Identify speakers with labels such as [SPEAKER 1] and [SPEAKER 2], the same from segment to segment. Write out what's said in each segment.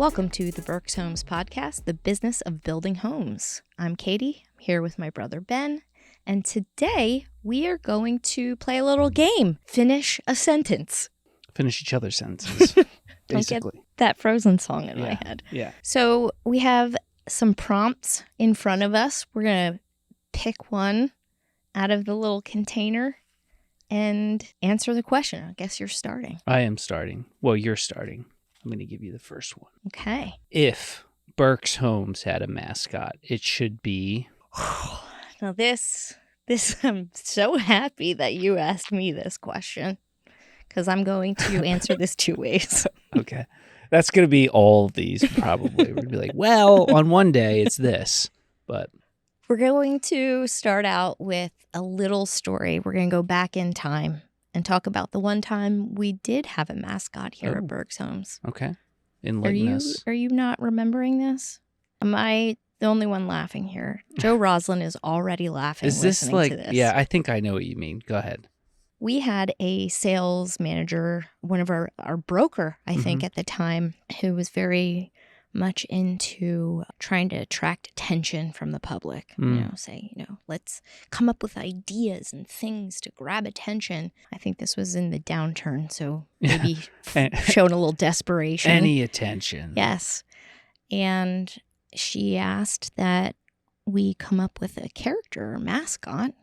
[SPEAKER 1] Welcome to the Berks Homes podcast, the business of building homes. I'm Katie, I'm here with my brother Ben, and today we are going to play a little game. Finish a sentence.
[SPEAKER 2] Finish each other's sentences, basically.
[SPEAKER 1] Don't get that Frozen song in my head.
[SPEAKER 2] Yeah.
[SPEAKER 1] So we have some prompts in front of us. We're going to pick one out of the little container and answer the question. I guess you're starting.
[SPEAKER 2] I am starting. Well, you're starting. I'm going to give you the first one.
[SPEAKER 1] Okay.
[SPEAKER 2] If Berks Homes had a mascot, it should be...
[SPEAKER 1] Now this, I'm so happy that you asked me this question because I'm going to answer this two ways.
[SPEAKER 2] Okay. That's going to be all of these, probably. We're going to be like, well, on one day it's this, but...
[SPEAKER 1] We're going to start out with a little story. We're going to go back in time and talk about the one time we did have a mascot here at Berks Homes.
[SPEAKER 2] Okay. Enlighten us.
[SPEAKER 1] Are you not remembering this? Am I the only one laughing here? Joe Roslin is already laughing.
[SPEAKER 2] Is this
[SPEAKER 1] listening to this.
[SPEAKER 2] Yeah, I think I know what you mean. Go ahead.
[SPEAKER 1] We had a sales manager, one of our broker, I think, at the time, who was very much into trying to attract attention from the public. Let's come up with ideas and things to grab attention. I think this was in the downturn, so maybe showing a little desperation.
[SPEAKER 2] Any attention.
[SPEAKER 1] Yes. And she asked that we come up with a character or mascot.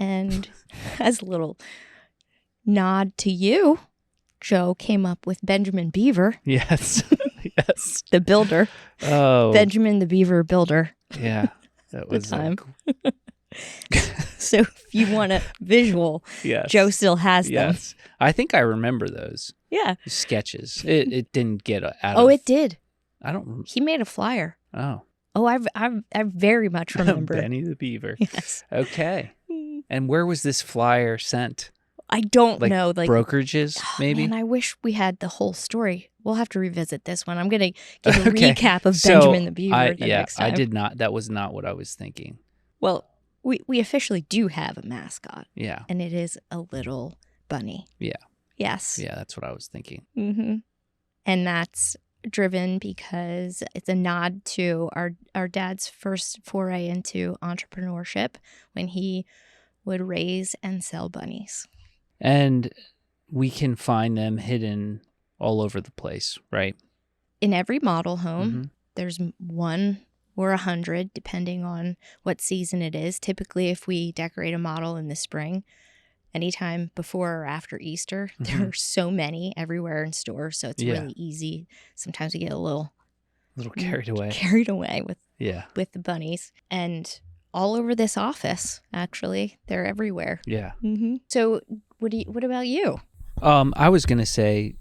[SPEAKER 1] And as a little nod to you, Joe came up with Benjamin Beaver.
[SPEAKER 2] Yes. Yes.
[SPEAKER 1] The builder.
[SPEAKER 2] Oh.
[SPEAKER 1] Benjamin the Beaver builder.
[SPEAKER 2] Yeah. That was
[SPEAKER 1] time. So if you want a visual,
[SPEAKER 2] yes.
[SPEAKER 1] Joe still has them.
[SPEAKER 2] Yes. I think I remember those.
[SPEAKER 1] Yeah.
[SPEAKER 2] Sketches. It didn't get out of...
[SPEAKER 1] Oh, it did.
[SPEAKER 2] I don't remember.
[SPEAKER 1] He made a flyer.
[SPEAKER 2] Oh.
[SPEAKER 1] Oh, I very much remember.
[SPEAKER 2] Benny the Beaver.
[SPEAKER 1] Yes.
[SPEAKER 2] Okay. And where was this flyer sent?
[SPEAKER 1] I don't know. Like
[SPEAKER 2] brokerages, maybe?
[SPEAKER 1] Man, I wish we had the whole story. We'll have to revisit this one. I'm going to give a recap of Benjamin the Beaver next time.
[SPEAKER 2] I did not. That was not what I was thinking.
[SPEAKER 1] Well, we officially do have a mascot.
[SPEAKER 2] Yeah.
[SPEAKER 1] And it is a little bunny.
[SPEAKER 2] Yeah.
[SPEAKER 1] Yes.
[SPEAKER 2] Yeah, that's what I was thinking.
[SPEAKER 1] Mm-hmm. And that's driven because it's a nod to our dad's first foray into entrepreneurship when he would raise and sell bunnies.
[SPEAKER 2] And we can find them hidden all over the place, right?
[SPEAKER 1] In every model home, there's 1 or 100, depending on what season it is. Typically, if we decorate a model in the spring, anytime before or after Easter, there are so many everywhere in stores, so it's really easy. Sometimes we get a little
[SPEAKER 2] carried away.
[SPEAKER 1] With the bunnies. And all over this office, actually. They're everywhere.
[SPEAKER 2] Yeah.
[SPEAKER 1] Mm-hmm. So what about you?
[SPEAKER 2] I was going to say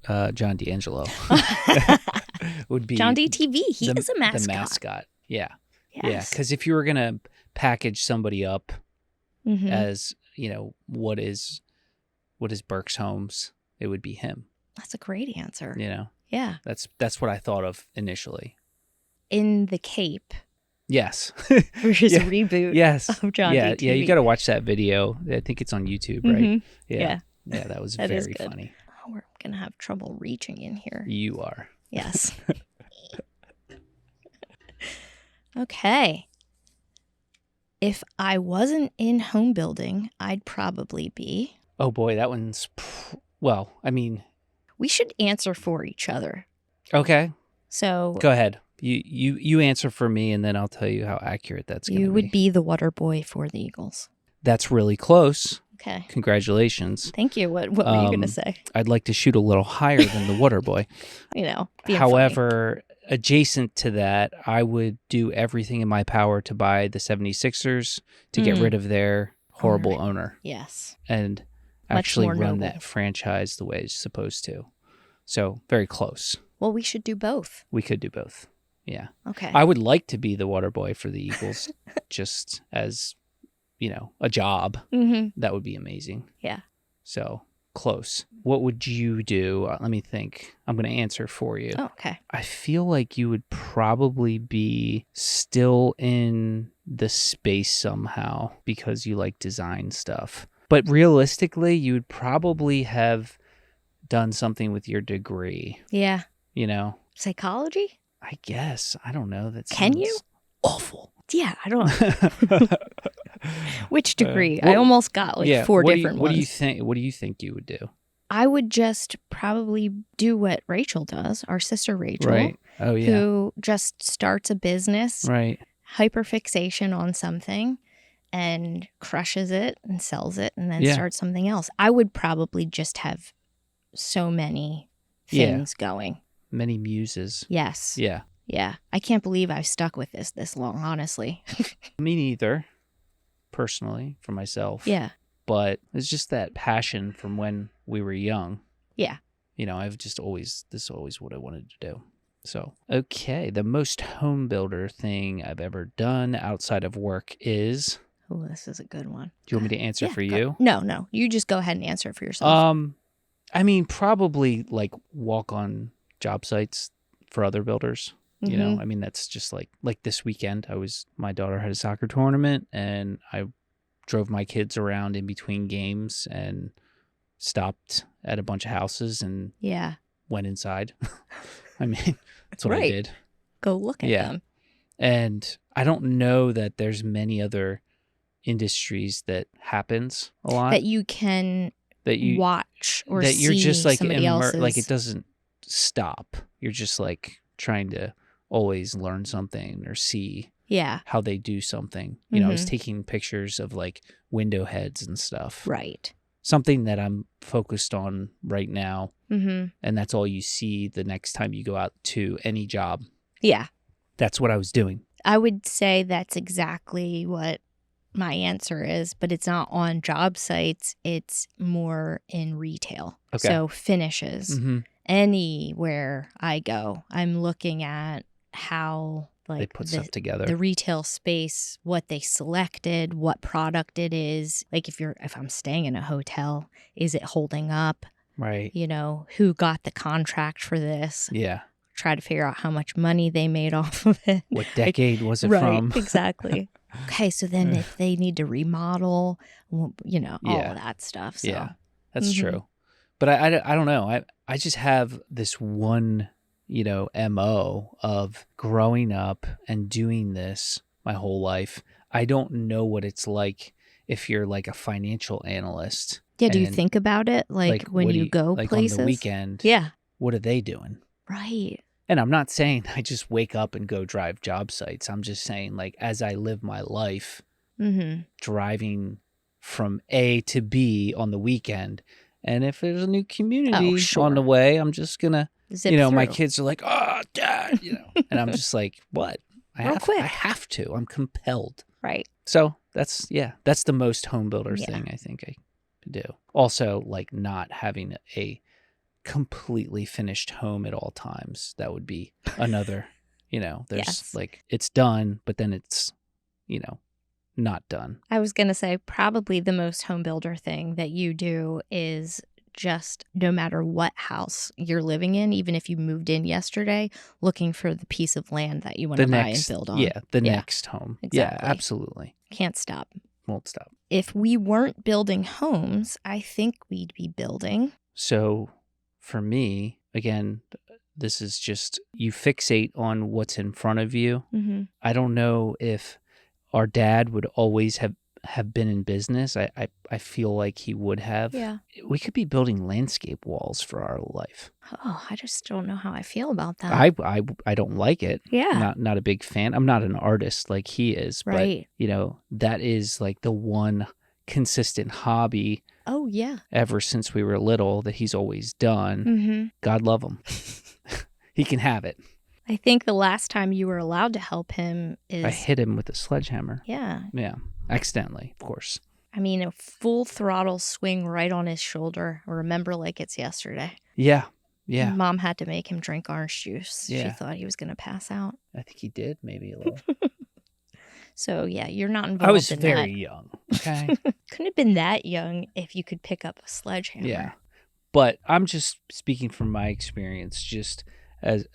[SPEAKER 2] John D'Angelo. Would be
[SPEAKER 1] John DTV. He is a mascot.
[SPEAKER 2] The mascot. Yeah.
[SPEAKER 1] Yes.
[SPEAKER 2] Yeah. Because if you were going to package somebody up as, what is Berks Homes, it would be him.
[SPEAKER 1] That's a great answer.
[SPEAKER 2] Yeah. That's what I thought of initially.
[SPEAKER 1] In the Cape.
[SPEAKER 2] Yes.
[SPEAKER 1] Which is a reboot of John DTV.
[SPEAKER 2] Yeah, you got to watch that video. I think it's on YouTube, right?
[SPEAKER 1] Yeah.
[SPEAKER 2] Yeah, that was very funny.
[SPEAKER 1] Oh, we're going to have trouble reaching in here.
[SPEAKER 2] You are.
[SPEAKER 1] Yes. Okay. If I wasn't in home building, I'd probably be...
[SPEAKER 2] Oh boy, that one's... Well, I mean...
[SPEAKER 1] We should answer for each other.
[SPEAKER 2] Okay.
[SPEAKER 1] So...
[SPEAKER 2] Go ahead. You answer for me, and then I'll tell you how accurate that's going to be.
[SPEAKER 1] You would be the water boy for the Eagles.
[SPEAKER 2] That's really close.
[SPEAKER 1] Okay.
[SPEAKER 2] Congratulations.
[SPEAKER 1] Thank you. What were you going to say?
[SPEAKER 2] I'd like to shoot a little higher than the water boy. However, adjacent to that, I would do everything in my power to buy the 76ers to get rid of their horrible owner.
[SPEAKER 1] Yes.
[SPEAKER 2] And actually run that franchise the way it's supposed to. So, very close.
[SPEAKER 1] Well, we should do both.
[SPEAKER 2] We could do both. Yeah.
[SPEAKER 1] Okay.
[SPEAKER 2] I would like to be the water boy for the Eagles just as, a job. That would be amazing.
[SPEAKER 1] Yeah.
[SPEAKER 2] So close. What would you do? Let me think. I'm going to answer for you.
[SPEAKER 1] Oh, okay.
[SPEAKER 2] I feel like you would probably be still in the space somehow because you like design stuff. But realistically, you would probably have done something with your degree.
[SPEAKER 1] Yeah.
[SPEAKER 2] You know?
[SPEAKER 1] Psychology?
[SPEAKER 2] I guess. I don't know. That
[SPEAKER 1] Can
[SPEAKER 2] sounds
[SPEAKER 1] you?
[SPEAKER 2] awful.
[SPEAKER 1] Yeah, I don't. Which degree? I almost got like 4 different ones.
[SPEAKER 2] What do you think? What do you think you would do?
[SPEAKER 1] I would just probably do what Rachel does, our sister Rachel.
[SPEAKER 2] Right. Oh, yeah.
[SPEAKER 1] Who just starts a business.
[SPEAKER 2] Right.
[SPEAKER 1] Hyperfixation on something and crushes it and sells it and then starts something else. I would probably just have so many things going.
[SPEAKER 2] Many muses.
[SPEAKER 1] Yes.
[SPEAKER 2] Yeah.
[SPEAKER 1] Yeah. I can't believe I've stuck with this long, honestly.
[SPEAKER 2] Me neither, personally, for myself.
[SPEAKER 1] Yeah.
[SPEAKER 2] But it's just that passion from when we were young.
[SPEAKER 1] Yeah.
[SPEAKER 2] This is always what I wanted to do. So, okay. The most home builder thing I've ever done outside of work is...
[SPEAKER 1] Oh, this is a good one.
[SPEAKER 2] Do you want me to answer for you?
[SPEAKER 1] No. You just go ahead and answer it for yourself.
[SPEAKER 2] I mean, probably like walk on job sites for other builders. You know, I mean, that's just like this weekend. My daughter had a soccer tournament and I drove my kids around in between games and stopped at a bunch of houses and went inside. I mean, that's what I did.
[SPEAKER 1] Go look at them.
[SPEAKER 2] And I don't know that there's many other industries that happens a lot.
[SPEAKER 1] That you can watch or that you're just like somebody else's.
[SPEAKER 2] Like it doesn't stop. You're just like trying to always learn something or see how they do something. I was taking pictures of like window heads and stuff.
[SPEAKER 1] Right.
[SPEAKER 2] Something that I'm focused on right now. And that's all you see the next time you go out to any job.
[SPEAKER 1] Yeah.
[SPEAKER 2] That's what I was doing.
[SPEAKER 1] I would say that's exactly what my answer is, but it's not on job sites. It's more in retail. Okay. So finishes. Anywhere I go, I'm looking at how
[SPEAKER 2] they put stuff together.
[SPEAKER 1] The retail space, what they selected, what product it is. Like if I'm staying in a hotel, is it holding up?
[SPEAKER 2] Right.
[SPEAKER 1] Who got the contract for this?
[SPEAKER 2] Yeah.
[SPEAKER 1] Try to figure out how much money they made off of it.
[SPEAKER 2] What decade was it from?
[SPEAKER 1] Right, exactly. Okay, so then if they need to remodel, all of that stuff. So.
[SPEAKER 2] Yeah, that's true. But I don't know. I just have this one, MO of growing up and doing this my whole life. I don't know what it's like if you're like a financial analyst.
[SPEAKER 1] Yeah, do you think about it? Like when you go places?
[SPEAKER 2] On the weekend.
[SPEAKER 1] Yeah.
[SPEAKER 2] What are they doing?
[SPEAKER 1] Right.
[SPEAKER 2] And I'm not saying I just wake up and go drive job sites. I'm just saying, like, as I live my life, driving from A to B on the weekend. And if there's a new community on the way, I'm just going to, my kids are like, oh, Dad, and I'm just like, what? I have to. I'm compelled.
[SPEAKER 1] Right.
[SPEAKER 2] So that's the most home builder thing I think I could do. Also, like, not having a completely finished home at all times. That would be another, there's like, it's done, but then it's, not done.
[SPEAKER 1] I was going to say probably the most home builder thing that you do is just no matter what house you're living in, even if you moved in yesterday, looking for the piece of land that you want to buy and build on.
[SPEAKER 2] Yeah, next home. Exactly. Yeah, absolutely.
[SPEAKER 1] Can't stop.
[SPEAKER 2] Won't stop.
[SPEAKER 1] If we weren't building homes, I think we'd be building.
[SPEAKER 2] So for me, again, this is just you fixate on what's in front of you. I don't know if our dad would always have been in business. I feel like he would have.
[SPEAKER 1] Yeah.
[SPEAKER 2] We could be building landscape walls for our life.
[SPEAKER 1] Oh, I just don't know how I feel about that.
[SPEAKER 2] I don't like it.
[SPEAKER 1] Yeah.
[SPEAKER 2] Not a big fan. I'm not an artist like he is.
[SPEAKER 1] Right.
[SPEAKER 2] But, that is like the one consistent hobby.
[SPEAKER 1] Oh, yeah.
[SPEAKER 2] Ever since we were little that he's always done. God love him. He can have it.
[SPEAKER 1] I think the last time you were allowed to help him is...
[SPEAKER 2] I hit him with a sledgehammer.
[SPEAKER 1] Yeah.
[SPEAKER 2] Yeah. Accidentally, of course.
[SPEAKER 1] I mean, a full throttle swing right on his shoulder. I remember like it's yesterday.
[SPEAKER 2] Yeah. Yeah.
[SPEAKER 1] Mom had to make him drink orange juice.
[SPEAKER 2] Yeah.
[SPEAKER 1] She thought he was going to pass out.
[SPEAKER 2] I think he did, maybe a little.
[SPEAKER 1] So, yeah, you're not involved in that.
[SPEAKER 2] I was very young, okay?
[SPEAKER 1] Couldn't have been that young if you could pick up a sledgehammer.
[SPEAKER 2] Yeah. But I'm just speaking from my experience, just as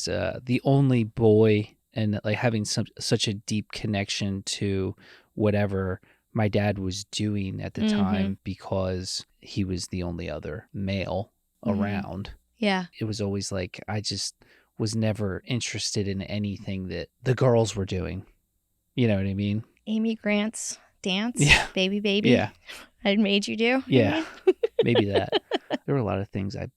[SPEAKER 2] the only boy and like having such a deep connection to whatever my dad was doing at the time because he was the only other male around.
[SPEAKER 1] Yeah.
[SPEAKER 2] It was always like I just was never interested in anything that the girls were doing. You know what I mean?
[SPEAKER 1] Amy Grant's dance,
[SPEAKER 2] yeah.
[SPEAKER 1] Baby Baby,
[SPEAKER 2] yeah.
[SPEAKER 1] I made you do.
[SPEAKER 2] Yeah, maybe that. There were a lot of things I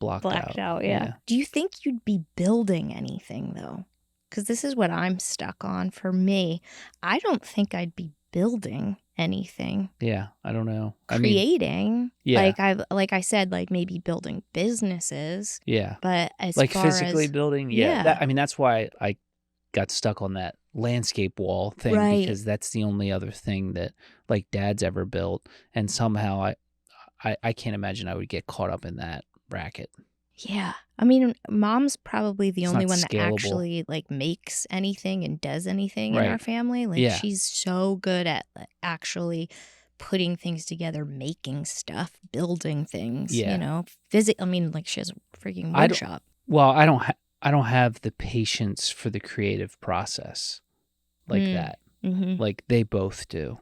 [SPEAKER 2] blacked
[SPEAKER 1] out. Yeah. Do you think you'd be building anything though? Because this is what I'm stuck on. For me, I don't think I'd be building anything.
[SPEAKER 2] Yeah, I don't know.
[SPEAKER 1] Creating,
[SPEAKER 2] yeah,
[SPEAKER 1] like I said, like maybe building businesses.
[SPEAKER 2] Yeah,
[SPEAKER 1] but as
[SPEAKER 2] like
[SPEAKER 1] far
[SPEAKER 2] physically
[SPEAKER 1] as
[SPEAKER 2] building. Yeah, that's why I got stuck on that landscape wall thing,
[SPEAKER 1] right.
[SPEAKER 2] because that's the only other thing that like Dad's ever built, and somehow I can't imagine I would get caught up in that racket.
[SPEAKER 1] Yeah. I mean, Mom's probably the only one that
[SPEAKER 2] scalable.
[SPEAKER 1] actually like makes anything and does anything
[SPEAKER 2] Right.
[SPEAKER 1] in our family. Like
[SPEAKER 2] Yeah.
[SPEAKER 1] she's so good at actually putting things together, making stuff, building things,
[SPEAKER 2] Yeah.
[SPEAKER 1] you know. I mean, like she has a freaking wood shop.
[SPEAKER 2] Well, I don't have the patience for the creative process like that.
[SPEAKER 1] Mm-hmm.
[SPEAKER 2] Like they both do.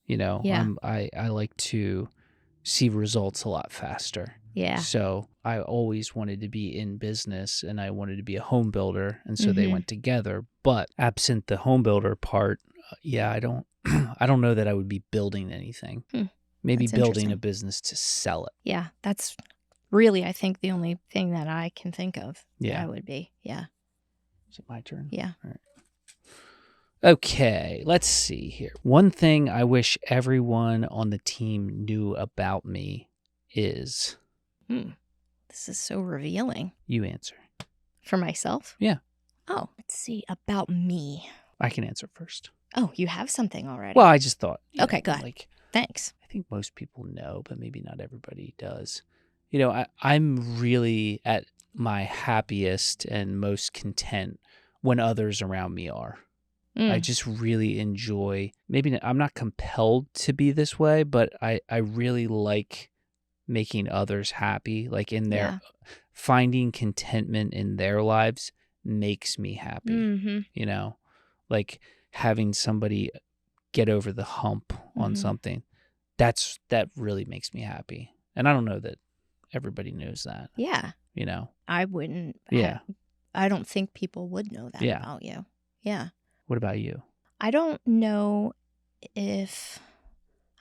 [SPEAKER 2] You know,
[SPEAKER 1] Yeah.
[SPEAKER 2] I like to see results a lot faster.
[SPEAKER 1] Yeah.
[SPEAKER 2] So I always wanted to be in business, and I wanted to be a home builder, and so they went together. But absent the home builder part, I don't I don't know that I would be building anything. Maybe building a business to sell it. Yeah,
[SPEAKER 1] that's really, I think, the only thing that I can think of.
[SPEAKER 2] Yeah,
[SPEAKER 1] that would be. Yeah.
[SPEAKER 2] Is it my turn?
[SPEAKER 1] Yeah.
[SPEAKER 2] All right. Okay, let's see here. One thing I wish everyone on the team knew about me is...
[SPEAKER 1] This is so revealing.
[SPEAKER 2] You answer.
[SPEAKER 1] For myself?
[SPEAKER 2] Yeah.
[SPEAKER 1] Oh, let's see. About me.
[SPEAKER 2] I can answer first.
[SPEAKER 1] Oh, you have something already.
[SPEAKER 2] Well, I just thought.
[SPEAKER 1] Okay, go ahead. Like, thanks.
[SPEAKER 2] I think most people know, but maybe not everybody does. You know, I'm really at my happiest and most content when others around me are. I just really enjoy, maybe I'm not compelled to be this way, but I really like making others happy, like in their finding contentment in their lives makes me happy. You know, like having somebody get over the hump on something, that really makes me happy. And I don't know that everybody knows that.
[SPEAKER 1] Yeah.
[SPEAKER 2] You know,
[SPEAKER 1] I wouldn't. I don't think people would know that about you. Yeah.
[SPEAKER 2] What about you?
[SPEAKER 1] I don't know if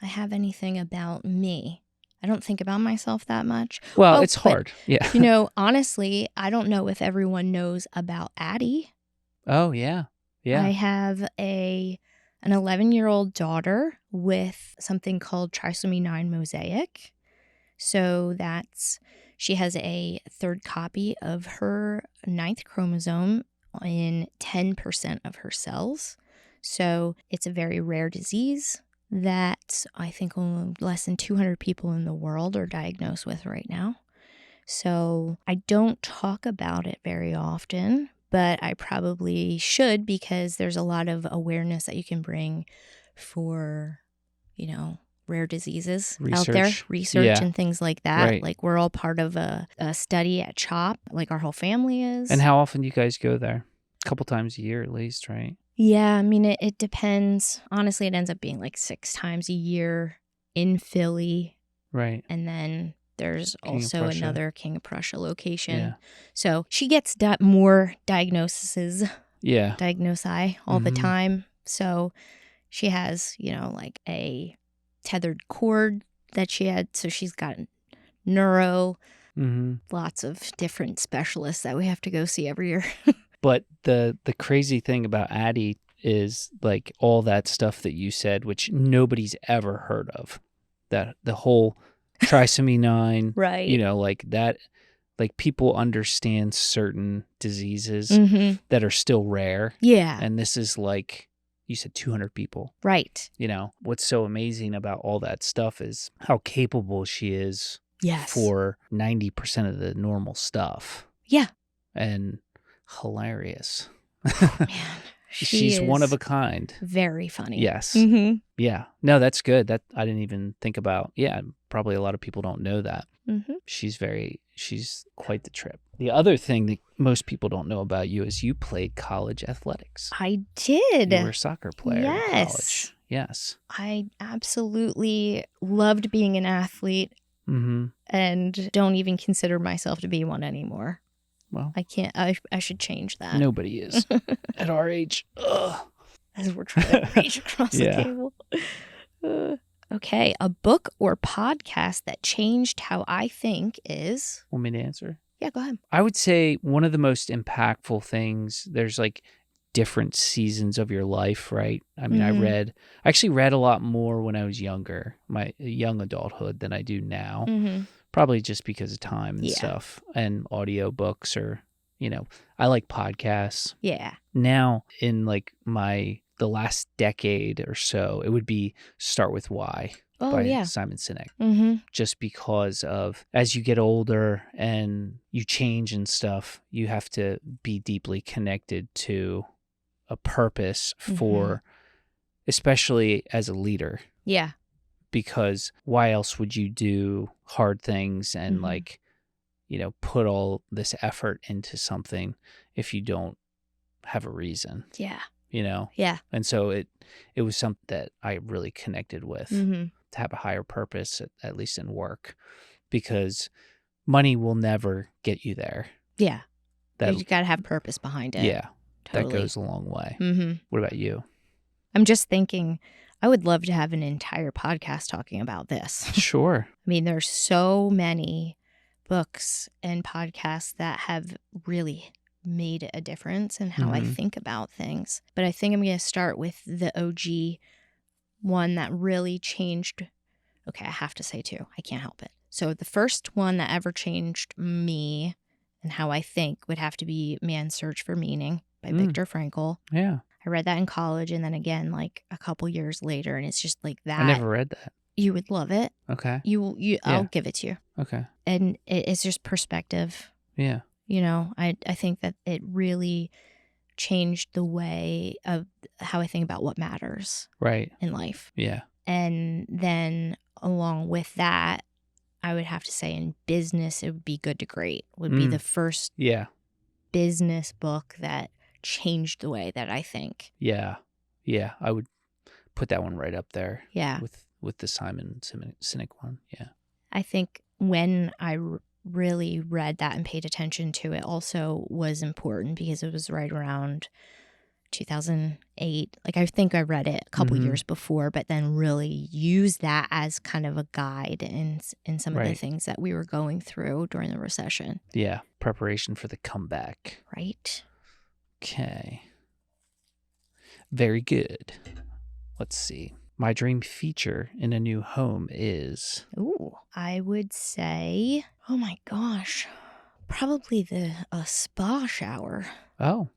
[SPEAKER 1] I have anything about me. I don't think about myself that much.
[SPEAKER 2] Well, it's hard. Yeah.
[SPEAKER 1] You know, honestly, I don't know if everyone knows about Addie.
[SPEAKER 2] Oh, yeah. Yeah.
[SPEAKER 1] I have an 11-year-old daughter with something called trisomy 9 mosaic. So she has a third copy of her 9th chromosome in 10% of her cells. So it's a very rare disease that I think only less than 200 people in the world are diagnosed with right now. So I don't talk about it very often, but I probably should, because there's a lot of awareness that you can bring for, you know, rare diseases out there, research and things like that.
[SPEAKER 2] Right.
[SPEAKER 1] Like we're all part of a study at CHOP, like our whole family is.
[SPEAKER 2] And how often do you guys go there? A couple times a year at least, right?
[SPEAKER 1] Yeah, I mean, it depends. Honestly, it ends up being like 6 times a year in Philly.
[SPEAKER 2] Right.
[SPEAKER 1] And then there's also another King of Prussia location.
[SPEAKER 2] Yeah.
[SPEAKER 1] So she gets more diagnoses.
[SPEAKER 2] Yeah.
[SPEAKER 1] Diagnosi all the time. So she has, you know, like a tethered cord that she had. So she's got neuro, lots of different specialists that we have to go see every year.
[SPEAKER 2] But the crazy thing about Addie is like all that stuff that you said, which nobody's ever heard of. That the whole trisomy 9,
[SPEAKER 1] right?
[SPEAKER 2] You know, like that. Like people understand certain diseases that are still rare.
[SPEAKER 1] Yeah,
[SPEAKER 2] and this is like you said, 200 people.
[SPEAKER 1] Right.
[SPEAKER 2] You know what's so amazing about all that stuff is how capable she is.
[SPEAKER 1] Yes.
[SPEAKER 2] For 90% of the normal stuff.
[SPEAKER 1] Yeah.
[SPEAKER 2] And hilarious.
[SPEAKER 1] Oh, man.
[SPEAKER 2] She's one of a kind.
[SPEAKER 1] Very funny.
[SPEAKER 2] Yes. Yeah. No, that's good. That I didn't even think about. Yeah, probably a lot of people don't know that. She's quite the trip. The other thing that most people don't know about you is you played college athletics.
[SPEAKER 1] I did.
[SPEAKER 2] You were a soccer player in college. Yes.
[SPEAKER 1] I absolutely loved being an athlete and don't even consider myself to be one anymore.
[SPEAKER 2] Well,
[SPEAKER 1] I can't. I should change that.
[SPEAKER 2] Nobody is at our age. Ugh.
[SPEAKER 1] As we're trying to reach across the table. Okay, a book or podcast that changed how I think is...
[SPEAKER 2] Want me to answer?
[SPEAKER 1] Yeah, go ahead.
[SPEAKER 2] I would say one of the most impactful things, there's like different seasons of your life, right? I mean, I actually read a lot more when I was younger, my young adulthood, than I do now. Probably just because of time and stuff, and audiobooks, or, I like podcasts.
[SPEAKER 1] Yeah.
[SPEAKER 2] Now, in like the last decade or so, it would be Start With Why by Simon Sinek. Just because of, as you get older and you change and stuff, you have to be deeply connected to a purpose for, especially as a leader.
[SPEAKER 1] Yeah.
[SPEAKER 2] Because why else would you do hard things and put all this effort into something if you don't have a reason?
[SPEAKER 1] Yeah.
[SPEAKER 2] Yeah. And so it was something that I really connected with, to have a higher purpose, at least in work, because money will never get you there.
[SPEAKER 1] Yeah. You got to have purpose behind it.
[SPEAKER 2] Yeah.
[SPEAKER 1] Totally.
[SPEAKER 2] That goes a long way. What about you?
[SPEAKER 1] I'm just thinking, I would love to have an entire podcast talking about this.
[SPEAKER 2] Sure.
[SPEAKER 1] I mean, there's so many books and podcasts that have really made a difference in how I think about things. But I think I'm going to start with the OG one that really changed. Okay, I have to say two. I can't help it. So the first one that ever changed me and how I think would have to be Man's Search for Meaning by Viktor Frankl.
[SPEAKER 2] Yeah.
[SPEAKER 1] I read that in college, and then again, like a couple years later, and it's just like that.
[SPEAKER 2] I never read that.
[SPEAKER 1] You would love it.
[SPEAKER 2] Okay.
[SPEAKER 1] I'll give it to you.
[SPEAKER 2] Okay.
[SPEAKER 1] And it's just perspective.
[SPEAKER 2] Yeah.
[SPEAKER 1] I think that it really changed the way of how I think about what matters.
[SPEAKER 2] Right.
[SPEAKER 1] In life.
[SPEAKER 2] Yeah.
[SPEAKER 1] And then along with that, I would have to say in business, it would be Good to Great. Would be the first business book that changed the way that I think.
[SPEAKER 2] Yeah. Yeah. I would put that one right up there.
[SPEAKER 1] Yeah.
[SPEAKER 2] With the Simon Sinek one. Yeah.
[SPEAKER 1] I think when I really read that and paid attention to it also was important because it was right around 2008. Like, I think I read it a couple years before, but then really used that as kind of a guide in some of the things that we were going through during the recession.
[SPEAKER 2] Yeah. Preparation for the comeback.
[SPEAKER 1] Right.
[SPEAKER 2] Okay. Very good. Let's see. My dream feature in a new home is...
[SPEAKER 1] Ooh, I would say, oh my gosh, probably a spa shower.
[SPEAKER 2] Oh,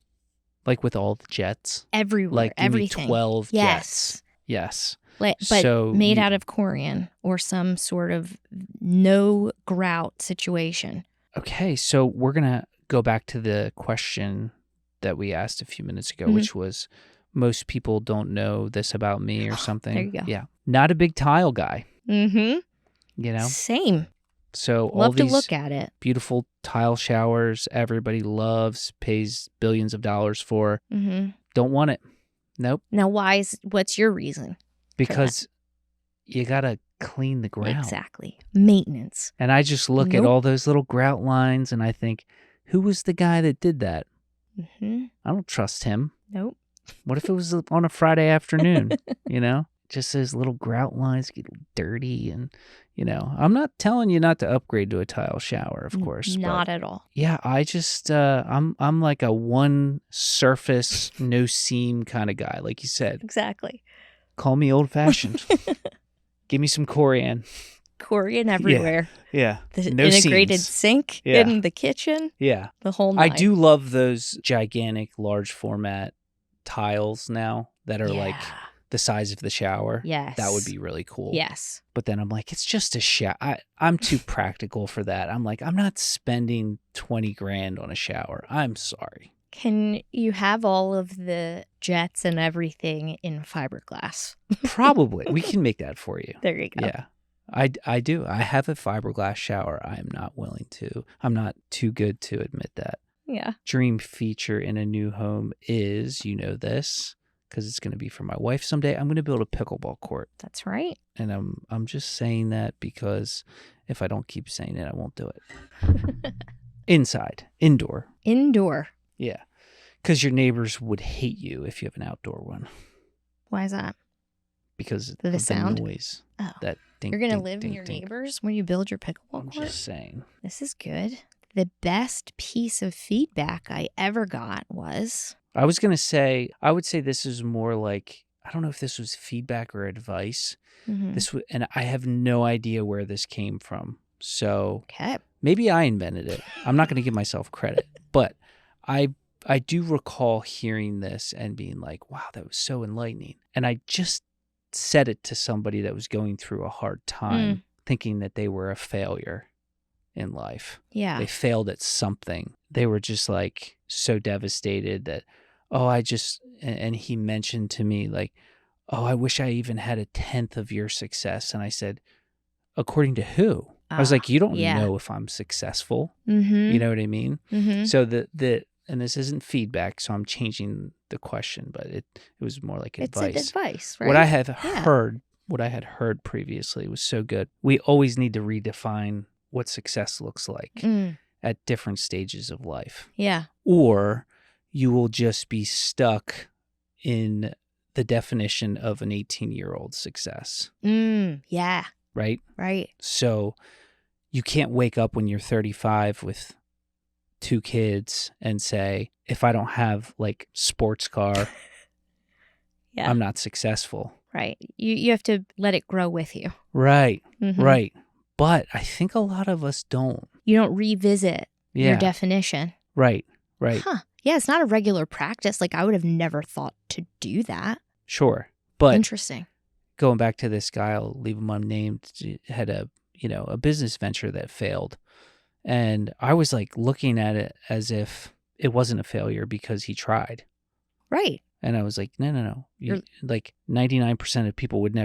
[SPEAKER 2] like with all the jets?
[SPEAKER 1] Everywhere,
[SPEAKER 2] like
[SPEAKER 1] everything.
[SPEAKER 2] 12 jets. Yes.
[SPEAKER 1] But so made out of corian or some sort of no grout situation.
[SPEAKER 2] Okay, so we're going to go back to the question that we asked a few minutes ago, which was... Most people don't know this about me or something.
[SPEAKER 1] There you go.
[SPEAKER 2] Yeah. Not a big tile guy.
[SPEAKER 1] Same.
[SPEAKER 2] So all
[SPEAKER 1] love
[SPEAKER 2] these
[SPEAKER 1] to look at it.
[SPEAKER 2] Beautiful tile showers everybody loves, pays billions of dollars for. Don't want it. Nope.
[SPEAKER 1] Now, what's your reason?
[SPEAKER 2] Because you got to clean the ground.
[SPEAKER 1] Exactly. Maintenance.
[SPEAKER 2] And I just look at all those little grout lines and I think, who was the guy that did that? I don't trust him.
[SPEAKER 1] Nope.
[SPEAKER 2] What if it was on a Friday afternoon, Just those little grout lines get dirty and, I'm not telling you not to upgrade to a tile shower, of course.
[SPEAKER 1] Not at all.
[SPEAKER 2] Yeah, I just, I'm like a one surface, no seam kind of guy, like you said.
[SPEAKER 1] Exactly.
[SPEAKER 2] Call me old fashioned. Give me some corian.
[SPEAKER 1] Corian everywhere.
[SPEAKER 2] Yeah.
[SPEAKER 1] The
[SPEAKER 2] no
[SPEAKER 1] integrated
[SPEAKER 2] seams.
[SPEAKER 1] sink in the kitchen.
[SPEAKER 2] Yeah.
[SPEAKER 1] The whole nine.
[SPEAKER 2] I do love those gigantic, large format tiles now that are like the size of the shower.
[SPEAKER 1] Yes.
[SPEAKER 2] That would be really cool.
[SPEAKER 1] Yes.
[SPEAKER 2] But then I'm like, it's just a shower. I'm too practical for that. I'm like, I'm not spending 20 grand on a shower. I'm sorry.
[SPEAKER 1] Can you have all of the jets and everything in fiberglass?
[SPEAKER 2] Probably. We can make that for you.
[SPEAKER 1] There you go.
[SPEAKER 2] Yeah. I do. I have a fiberglass shower. I'm not too good to admit that.
[SPEAKER 1] Yeah.
[SPEAKER 2] Dream feature in a new home is, this, because it's going to be for my wife someday. I'm going to build a pickleball court.
[SPEAKER 1] That's right.
[SPEAKER 2] And I'm just saying that because if I don't keep saying it, I won't do it. Indoor.
[SPEAKER 1] Indoor.
[SPEAKER 2] Yeah. Because your neighbors would hate you if you have an outdoor one.
[SPEAKER 1] Why is that?
[SPEAKER 2] Because
[SPEAKER 1] of the sound?
[SPEAKER 2] Noise.
[SPEAKER 1] Oh.
[SPEAKER 2] That ding,
[SPEAKER 1] You're going to
[SPEAKER 2] ding,
[SPEAKER 1] live
[SPEAKER 2] ding,
[SPEAKER 1] in your
[SPEAKER 2] ding.
[SPEAKER 1] neighbors when you build your pickleball court?
[SPEAKER 2] I'm just saying.
[SPEAKER 1] This is good. The best piece of feedback I ever got was...
[SPEAKER 2] I was going to say, I would say this is more like, I don't know if this was feedback or advice.
[SPEAKER 1] Mm-hmm.
[SPEAKER 2] And I have no idea where this came from. So
[SPEAKER 1] okay.
[SPEAKER 2] Maybe I invented it. I'm not going to give myself credit, but I do recall hearing this and being like, wow, that was so enlightening. And I just said it to somebody that was going through a hard time, thinking that they were a failure in life.
[SPEAKER 1] Yeah.
[SPEAKER 2] They failed at something. They were just like so devastated that, and he mentioned to me like, oh, I wish I even had a 10th of your success. And I said, according to who? I was like, you don't know if I'm successful.
[SPEAKER 1] Mm-hmm.
[SPEAKER 2] You know what I mean?
[SPEAKER 1] Mm-hmm.
[SPEAKER 2] So and this isn't feedback, so I'm changing the question, but it was more like advice.
[SPEAKER 1] It's advice, right?
[SPEAKER 2] What I had heard previously was so good. We always need to redefine what success looks like at different stages of life.
[SPEAKER 1] Yeah.
[SPEAKER 2] Or you will just be stuck in the definition of an 18-year-old success.
[SPEAKER 1] Yeah.
[SPEAKER 2] Right?
[SPEAKER 1] Right.
[SPEAKER 2] So you can't wake up when you're 35 with 2 kids and say, if I don't have like sports car, I'm not successful.
[SPEAKER 1] Right. You have to let it grow with you.
[SPEAKER 2] Right. Mm-hmm. Right. But I think a lot of us don't.
[SPEAKER 1] You don't revisit your definition.
[SPEAKER 2] Right. Right.
[SPEAKER 1] Huh. Yeah, it's not a regular practice. Like I would have never thought to do that.
[SPEAKER 2] Sure. But
[SPEAKER 1] interesting.
[SPEAKER 2] Going back to this guy, I'll leave him unnamed, had a business venture that failed. And I was like looking at it as if it wasn't a failure because he tried.
[SPEAKER 1] Right.
[SPEAKER 2] And I was like, no. Like 99% of people would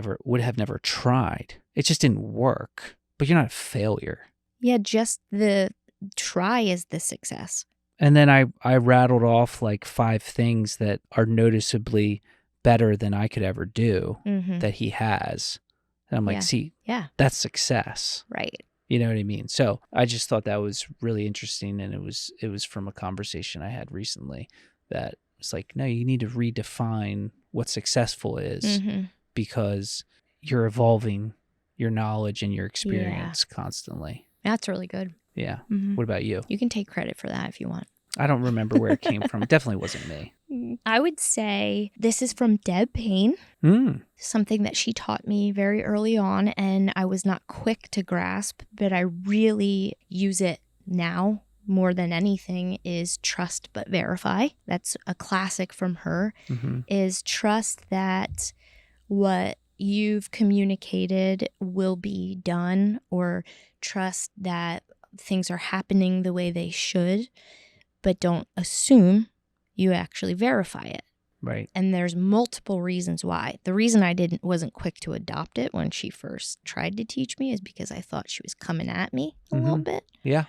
[SPEAKER 2] have never tried. It just didn't work. But you're not a failure.
[SPEAKER 1] Yeah, just the try is the success.
[SPEAKER 2] And then I rattled off like 5 things that are noticeably better than I could ever do that he has. And I'm like, see, that's success.
[SPEAKER 1] Right.
[SPEAKER 2] You know what I mean? So I just thought that was really interesting. And it was from a conversation I had recently that it's like, no, you need to redefine what successful is because you're evolving your knowledge and your experience constantly.
[SPEAKER 1] That's really good.
[SPEAKER 2] Yeah. What about you?
[SPEAKER 1] You can take credit for that if you want.
[SPEAKER 2] I don't remember where it came from. It definitely wasn't me.
[SPEAKER 1] I would say this is from Deb Payne, something that she taught me very early on, and I was not quick to grasp, but I really use it now more than anything, is trust but verify. That's a classic from her, is trust that what you've communicated will be done, or trust that things are happening the way they should, but don't assume, you actually verify it.
[SPEAKER 2] Right.
[SPEAKER 1] And there's multiple reasons why. The reason I wasn't quick to adopt it when she first tried to teach me is because I thought she was coming at me a little bit.
[SPEAKER 2] Yeah.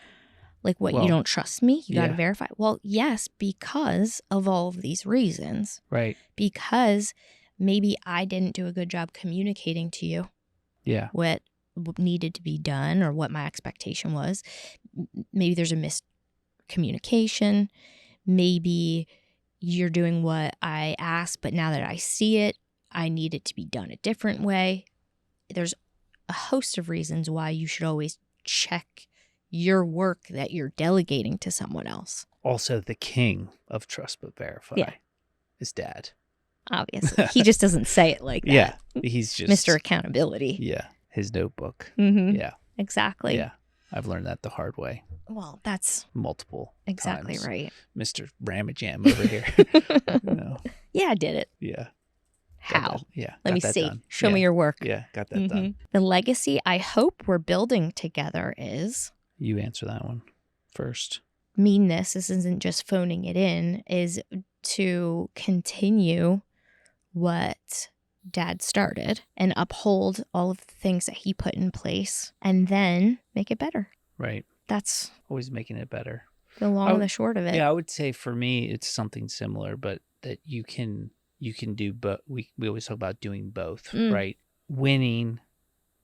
[SPEAKER 1] Like, what, you don't trust me? You got to verify. Well, yes, because of all of these reasons.
[SPEAKER 2] Right.
[SPEAKER 1] Because maybe I didn't do a good job communicating to you what needed to be done or what my expectation was. Maybe there's a miscommunication. Maybe you're doing what I asked, but now that I see it, I need it to be done a different way. There's a host of reasons why you should always check your work that you're delegating to someone else.
[SPEAKER 2] Also, the king of trust but verify is Dad.
[SPEAKER 1] Obviously. He just doesn't say it like that.
[SPEAKER 2] Yeah. He's just
[SPEAKER 1] Mr. Accountability.
[SPEAKER 2] Yeah. His notebook.
[SPEAKER 1] Yeah. Exactly.
[SPEAKER 2] Yeah. I've learned that the hard way.
[SPEAKER 1] Well, that's
[SPEAKER 2] multiple
[SPEAKER 1] exactly
[SPEAKER 2] times.
[SPEAKER 1] Right.
[SPEAKER 2] Mr. Ramajam over here.
[SPEAKER 1] Yeah, I did it.
[SPEAKER 2] Yeah.
[SPEAKER 1] How?
[SPEAKER 2] Yeah.
[SPEAKER 1] Let me see.
[SPEAKER 2] Done.
[SPEAKER 1] Show me your work.
[SPEAKER 2] Yeah. Got that done.
[SPEAKER 1] The legacy I hope we're building together is...
[SPEAKER 2] You answer that one first.
[SPEAKER 1] This isn't just phoning it in, is to continue what Dad started and uphold all of the things that he put in place and then make it better.
[SPEAKER 2] Right.
[SPEAKER 1] That's
[SPEAKER 2] always making it better.
[SPEAKER 1] The long and the short of it.
[SPEAKER 2] Yeah, I would say for me it's something similar, but that you can do both. We always talk about doing both, right? Winning,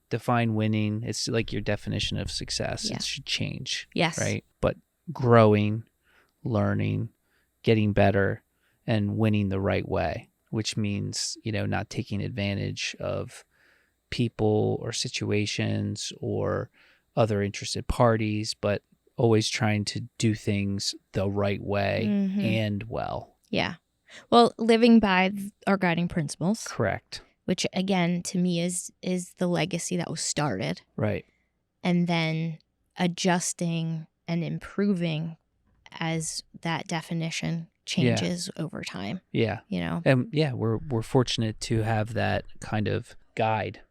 [SPEAKER 2] define winning. It's like your definition of success. It should change.
[SPEAKER 1] Yes.
[SPEAKER 2] Right? But growing, learning, getting better, and winning the right way, which means, not taking advantage of people or situations or other interested parties, but always trying to do things the right way and well.
[SPEAKER 1] Yeah. Well, living by our guiding principles.
[SPEAKER 2] Correct.
[SPEAKER 1] Which, again, to me is the legacy that was started.
[SPEAKER 2] Right. And
[SPEAKER 1] then adjusting and improving as that definition changes over time.
[SPEAKER 2] Yeah. And we're fortunate to have that kind of guide.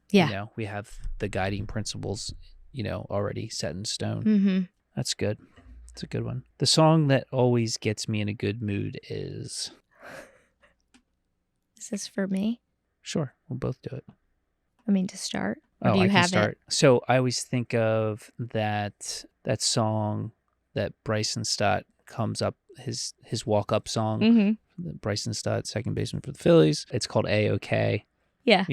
[SPEAKER 1] Yeah.
[SPEAKER 2] We have the guiding principles, already set in stone.
[SPEAKER 1] Mm-hmm.
[SPEAKER 2] That's good. It's a good one. The song that always gets me in a good mood is...
[SPEAKER 1] Is this for me?
[SPEAKER 2] Sure. We'll both do it.
[SPEAKER 1] I mean, to start? Or do
[SPEAKER 2] I
[SPEAKER 1] you
[SPEAKER 2] can
[SPEAKER 1] have
[SPEAKER 2] start.
[SPEAKER 1] it?
[SPEAKER 2] So I always think of that song that Bryson Stott comes up, his walk-up song.
[SPEAKER 1] Mm-hmm.
[SPEAKER 2] Bryson Stott, second baseman for the Phillies. It's called A-OK.
[SPEAKER 1] Yeah.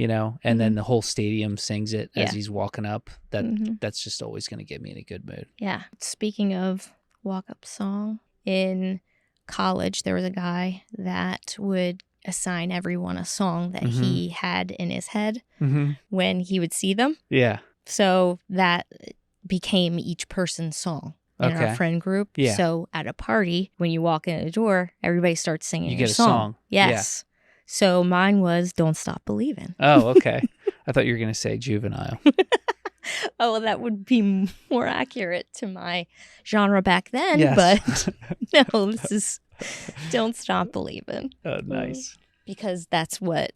[SPEAKER 2] And then the whole stadium sings it as he's walking up. That's just always going to get me in a good mood.
[SPEAKER 1] Yeah. Speaking of walk-up song, in college, there was a guy that would assign everyone a song that he had in his head when he would see them.
[SPEAKER 2] Yeah.
[SPEAKER 1] So that became each person's song in our friend group.
[SPEAKER 2] Yeah.
[SPEAKER 1] So at a party, when you walk in the door, everybody starts singing
[SPEAKER 2] you
[SPEAKER 1] your
[SPEAKER 2] get a
[SPEAKER 1] song.
[SPEAKER 2] song.
[SPEAKER 1] Yes. Yeah. So mine was Don't Stop Believin'.
[SPEAKER 2] Oh, okay. I thought you were going to say Juvenile.
[SPEAKER 1] Oh, well, that would be more accurate to my genre back then.
[SPEAKER 2] Yes.
[SPEAKER 1] But no, this is Don't Stop Believin'.
[SPEAKER 2] Oh, nice.
[SPEAKER 1] Because that's what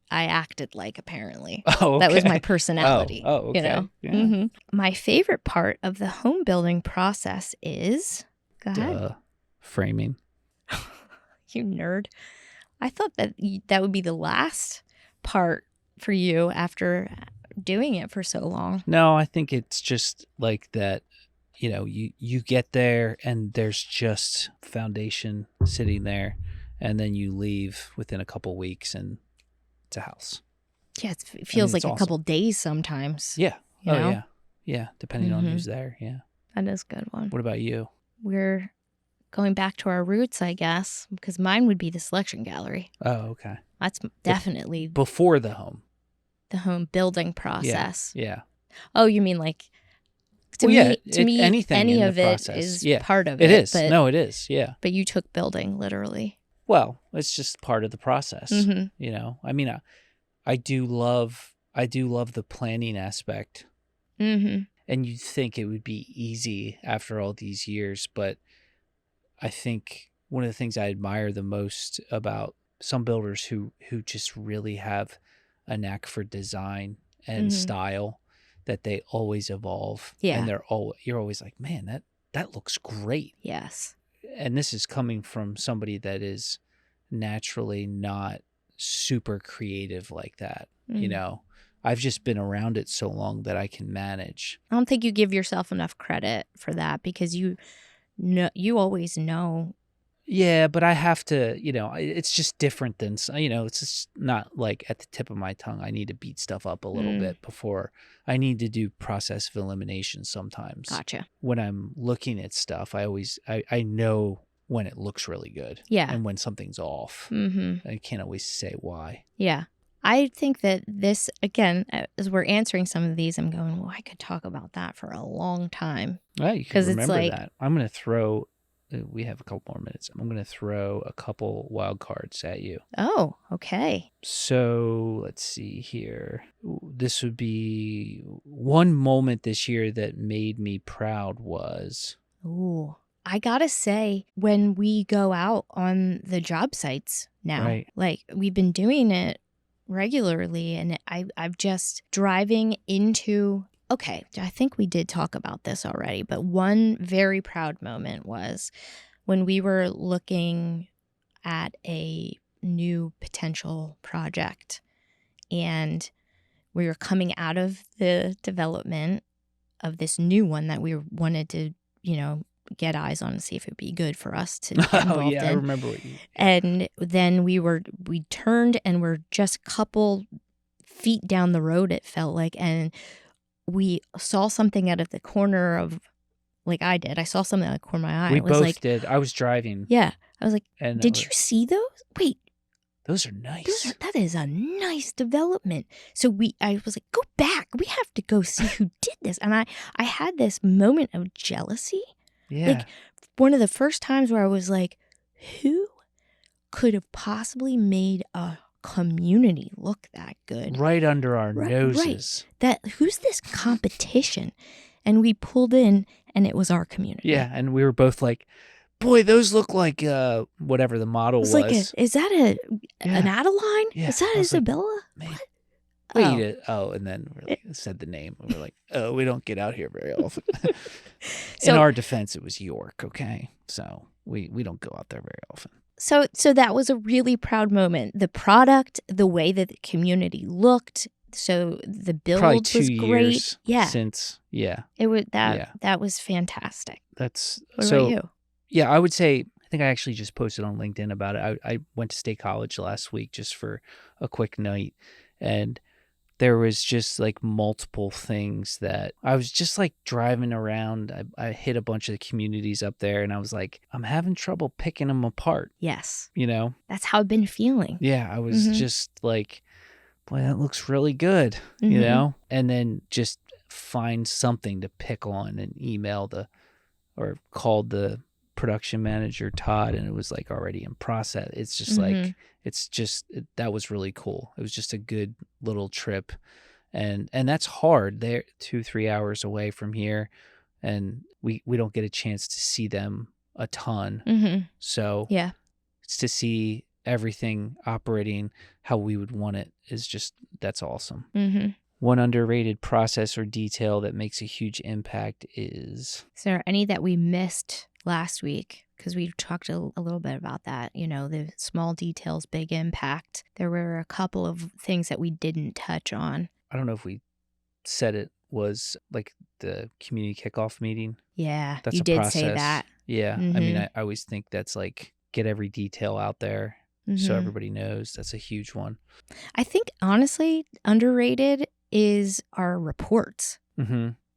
[SPEAKER 1] I acted like, apparently.
[SPEAKER 2] Oh, okay.
[SPEAKER 1] That was my personality.
[SPEAKER 2] Oh, okay. Yeah.
[SPEAKER 1] My favorite part of the home building process is... Go ahead.
[SPEAKER 2] Framing.
[SPEAKER 1] You nerd. I thought that would be the last part for you after doing it for so long.
[SPEAKER 2] No, I think it's just like that, you get there and there's just foundation sitting there, and then you leave within a couple weeks and it's a house.
[SPEAKER 1] Yeah, it feels like a couple days sometimes.
[SPEAKER 2] Yeah.
[SPEAKER 1] You know?
[SPEAKER 2] Yeah. Yeah, depending on who's there. Yeah.
[SPEAKER 1] That is a good one.
[SPEAKER 2] What about you?
[SPEAKER 1] We're going back to our roots, I guess, because mine would be the selection gallery.
[SPEAKER 2] Oh, okay.
[SPEAKER 1] That's definitely
[SPEAKER 2] before the home
[SPEAKER 1] building process.
[SPEAKER 2] Yeah.
[SPEAKER 1] Oh, you mean like to me
[SPEAKER 2] anything
[SPEAKER 1] any
[SPEAKER 2] in
[SPEAKER 1] of
[SPEAKER 2] the
[SPEAKER 1] it
[SPEAKER 2] process
[SPEAKER 1] is part of it.
[SPEAKER 2] It is.
[SPEAKER 1] But,
[SPEAKER 2] no, it is. Yeah.
[SPEAKER 1] But you took building literally.
[SPEAKER 2] Well, it's just part of the process. I mean, I do love the planning aspect. And you'd think it would be easy after all these years, but I think one of the things I admire the most about some builders who just really have a knack for design and style, that they always evolve.
[SPEAKER 1] Yeah.
[SPEAKER 2] And you're always like, man, that looks great.
[SPEAKER 1] Yes.
[SPEAKER 2] And this is coming from somebody that is naturally not super creative like that. I've just been around it so long that I can manage.
[SPEAKER 1] I don't think you give yourself enough credit for that, because you always know.
[SPEAKER 2] Yeah, but I have to, it's just different than, it's just not like at the tip of my tongue. I need to beat stuff up a little bit before I need to do process of elimination sometimes.
[SPEAKER 1] Gotcha.
[SPEAKER 2] When I'm looking at stuff, I know when it looks really good.
[SPEAKER 1] Yeah.
[SPEAKER 2] And when something's off. I can't always say why.
[SPEAKER 1] Yeah. I think that this, again, as we're answering some of these, I'm going, well, I could talk about that for a long time.
[SPEAKER 2] Well, you can remember that. I'm going to throw, we have a couple more minutes. I'm going to throw a couple wild cards at you.
[SPEAKER 1] Oh, okay.
[SPEAKER 2] So let's see here. This would be one moment this year that made me proud was.
[SPEAKER 1] Ooh, I got to say, when we go out on the job sites now,
[SPEAKER 2] right.
[SPEAKER 1] Like we've been doing it regularly, and I've just driving into, okay, I think we did talk about this already, but one very proud moment was when we were looking at a new potential project, and we were coming out of the development of this new one that we wanted to, get eyes on and see if it'd be good for us to get involved in.
[SPEAKER 2] I remember what you...
[SPEAKER 1] And then we turned and we're just a couple feet down the road, it felt like, and we saw something out of the corner of like I did. I saw something that caught my eye.
[SPEAKER 2] We
[SPEAKER 1] it was
[SPEAKER 2] both
[SPEAKER 1] like,
[SPEAKER 2] did. I was driving.
[SPEAKER 1] Yeah. I was like,
[SPEAKER 2] and
[SPEAKER 1] did you see those? Wait.
[SPEAKER 2] Those are nice.
[SPEAKER 1] That is a nice development. So I was like, go back. We have to go see who did this. And I had this moment of jealousy.
[SPEAKER 2] Yeah.
[SPEAKER 1] Like one of the first times where I was like, who could have possibly made a community look that good?
[SPEAKER 2] Right under our noses.
[SPEAKER 1] Right. Who's this competition? And we pulled in and it was our community.
[SPEAKER 2] Yeah. And we were both like, boy, those look like whatever the model was.
[SPEAKER 1] Like is that an Adeline?
[SPEAKER 2] Yeah.
[SPEAKER 1] Is that Isabella?
[SPEAKER 2] Like,
[SPEAKER 1] what?
[SPEAKER 2] And then we said the name. And we're like, oh, we don't get out here very often.
[SPEAKER 1] So,
[SPEAKER 2] in our defense, it was York, okay? So we don't go out there very often.
[SPEAKER 1] So that was a really proud moment. The product, the way that the community looked. So the build
[SPEAKER 2] Probably 2
[SPEAKER 1] was great.
[SPEAKER 2] years since,
[SPEAKER 1] It was that was fantastic.
[SPEAKER 2] What
[SPEAKER 1] about you?
[SPEAKER 2] Yeah, I would say, I think I actually just posted on LinkedIn about it. I went to State College last week just for a quick night. And there was just like multiple things that I was just like driving around. I hit a bunch of the communities up there and I was like, I'm having trouble picking them apart.
[SPEAKER 1] Yes.
[SPEAKER 2] That's
[SPEAKER 1] how I've been feeling.
[SPEAKER 2] Yeah, I was just like, boy, that looks really good, And then just find something to pick on and email or called the production manager, Todd, and it was like already in process. It's just like, that was really cool. It was just a good little trip. And that's hard. They're 2-3 hours away from here and we don't get a chance to see them a ton. So it's to see everything operating how we would want it that's awesome. One underrated process or detail that makes a huge impact is
[SPEAKER 1] there any that we missed last week? Because we talked a little bit about that, the small details, big impact. There were a couple of things that we didn't touch on.
[SPEAKER 2] I don't know if we said it was like the community kickoff meeting.
[SPEAKER 1] Yeah,
[SPEAKER 2] that's
[SPEAKER 1] you
[SPEAKER 2] a
[SPEAKER 1] did
[SPEAKER 2] process.
[SPEAKER 1] Say that.
[SPEAKER 2] Yeah, I mean, I always think that's like get every detail out there so everybody knows. That's a huge one.
[SPEAKER 1] I think honestly, underrated is our reports.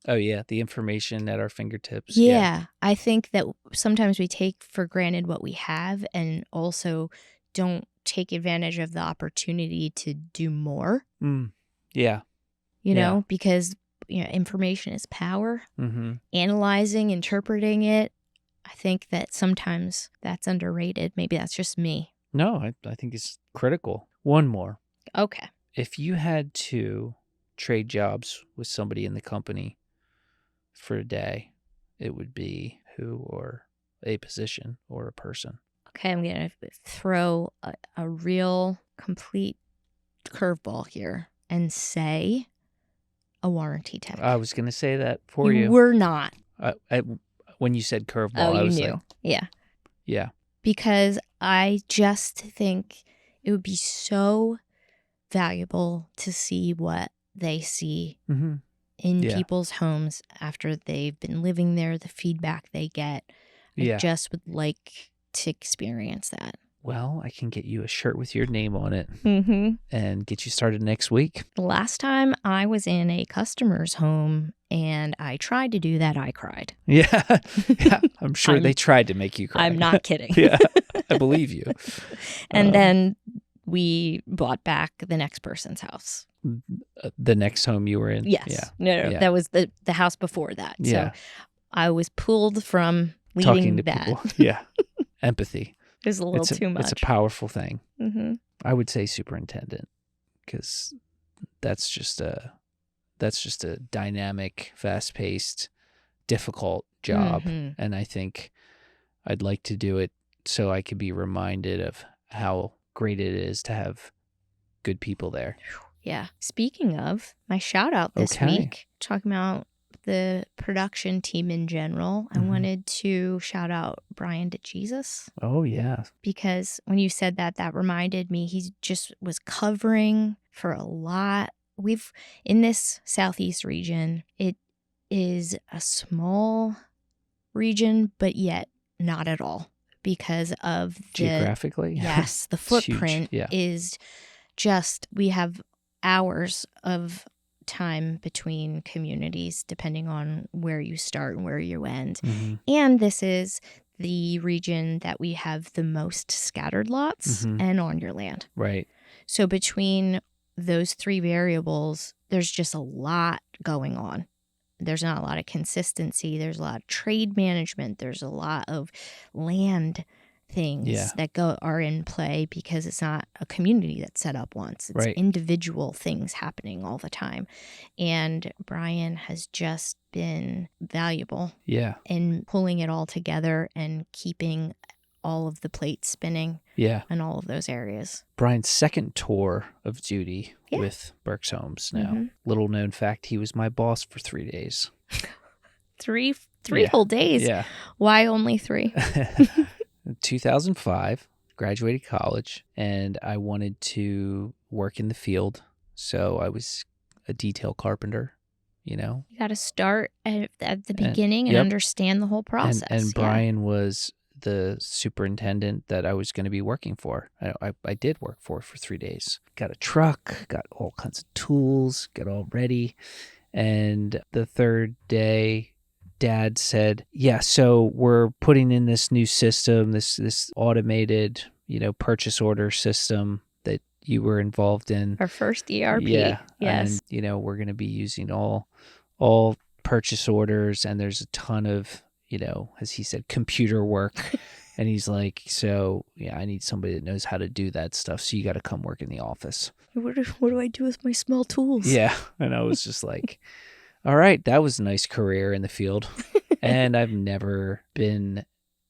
[SPEAKER 2] Oh, yeah. The information at our fingertips.
[SPEAKER 1] Yeah. I think that sometimes we take for granted what we have and also don't take advantage of the opportunity to do more.
[SPEAKER 2] Yeah.
[SPEAKER 1] Because, information is power. Analyzing, interpreting it. I think that sometimes that's underrated. Maybe that's just me.
[SPEAKER 2] No, I think it's critical. One more.
[SPEAKER 1] Okay.
[SPEAKER 2] If you had to trade jobs with somebody in the company for a day, it would be who or a position or a person?
[SPEAKER 1] Okay, I'm going to throw a real complete curveball here and say a warranty tech.
[SPEAKER 2] I was going to say that for you.
[SPEAKER 1] You were not.
[SPEAKER 2] When you said curveball, I was
[SPEAKER 1] knew.
[SPEAKER 2] Like,
[SPEAKER 1] yeah.
[SPEAKER 2] Yeah.
[SPEAKER 1] Because I just think it would be so valuable to see what they see in people's homes after they've been living there, the feedback they get. I just would like to experience that.
[SPEAKER 2] Well, I can get you a shirt with your name on it and get you started next week.
[SPEAKER 1] The last time I was in a customer's home and I tried to do that, I cried.
[SPEAKER 2] Yeah. I'm sure they tried to make you cry.
[SPEAKER 1] I'm not kidding.
[SPEAKER 2] Yeah, I believe you.
[SPEAKER 1] And then we bought back the next person's house.
[SPEAKER 2] The next home you were in?
[SPEAKER 1] Yes.
[SPEAKER 2] Yeah.
[SPEAKER 1] No, that was the house before that.
[SPEAKER 2] Yeah.
[SPEAKER 1] So I was pulled from leading
[SPEAKER 2] talking to
[SPEAKER 1] that.
[SPEAKER 2] People. Yeah. Empathy.
[SPEAKER 1] It was a little too much.
[SPEAKER 2] It's a powerful thing. I would say superintendent because that's just a dynamic, fast-paced, difficult job. And I think I'd like to do it so I could be reminded of how great it is to have good people there.
[SPEAKER 1] Yeah. Speaking of, my shout out this week, talking about the production team in general, I wanted to shout out Brian DeJesus.
[SPEAKER 2] Oh, yeah.
[SPEAKER 1] Because when you said that, that reminded me, he just was covering for a lot. In this Southeast region, it is a small region, but yet not at all because of
[SPEAKER 2] geographically.
[SPEAKER 1] Yes, the footprint is just, we have hours of time between communities depending on where you start and where you end.
[SPEAKER 2] Mm-hmm.
[SPEAKER 1] And this is the region that we have the most scattered lots and on your land.
[SPEAKER 2] Right.
[SPEAKER 1] So between those three variables, there's just a lot going on. There's not a lot of consistency. There's a lot of trade management. There's a lot of land things that are in play because it's not a community that's set up once. It's individual things happening all the time. And Brian has just been valuable in pulling it all together and keeping all of the plates spinning in all of those areas.
[SPEAKER 2] Brian's second tour of duty with Berks Homes now. Little known fact, he was my boss for 3 days.
[SPEAKER 1] Three whole days?
[SPEAKER 2] Yeah.
[SPEAKER 1] Why only 3?
[SPEAKER 2] 2005, graduated college, and I wanted to work in the field. So I was a detail carpenter, You got
[SPEAKER 1] to start at the beginning and understand the whole process.
[SPEAKER 2] And Brian was the superintendent that I was going to be working for. I did work for 3 days. Got a truck, got all kinds of tools, got all ready. And the third day, Dad said, so we're putting in this new system, this automated, purchase order system that you were involved in.
[SPEAKER 1] Our first ERP.
[SPEAKER 2] Yeah.
[SPEAKER 1] Yes.
[SPEAKER 2] And, we're going to be using all purchase orders, and there's a ton of, as he said, computer work. And he's like, I need somebody that knows how to do that stuff. So you got to come work in the office.
[SPEAKER 1] What do I do with my small tools?
[SPEAKER 2] Yeah. And I was just like, all right, that was a nice career in the field. And I've never been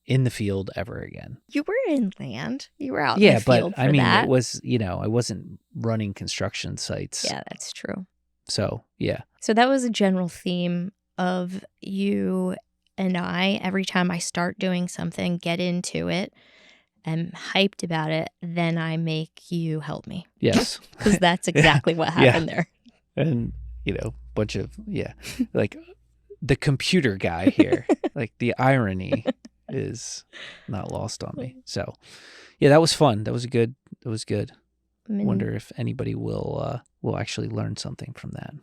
[SPEAKER 2] in the field ever again.
[SPEAKER 1] You were inland. You were out in the field for that.
[SPEAKER 2] It was, I wasn't running construction sites.
[SPEAKER 1] Yeah, that's true.
[SPEAKER 2] So, yeah.
[SPEAKER 1] So that was a general theme of you and I. Every time I start doing something, get into it, I'm hyped about it, then I make you help me.
[SPEAKER 2] Yes.
[SPEAKER 1] Because that's exactly what happened there.
[SPEAKER 2] And, bunch of, like the computer guy here, like the irony is not lost on me. So, that was fun. That was good. Wonder if anybody will actually learn something from that.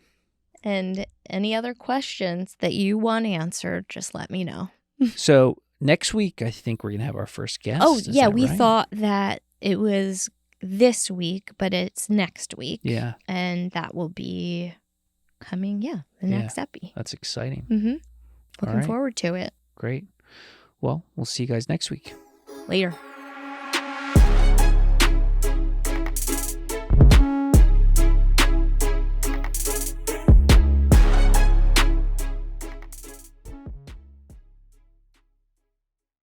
[SPEAKER 1] And any other questions that you want answered, just let me know.
[SPEAKER 2] So next week, I think we're going to have our first guest.
[SPEAKER 1] Oh, yeah. We thought that it was this week, but it's next week.
[SPEAKER 2] Yeah.
[SPEAKER 1] And that will be coming, the next epi.
[SPEAKER 2] That's exciting.
[SPEAKER 1] Mm-hmm. Looking forward to it.
[SPEAKER 2] Great. Well, we'll see you guys next week.
[SPEAKER 1] Later.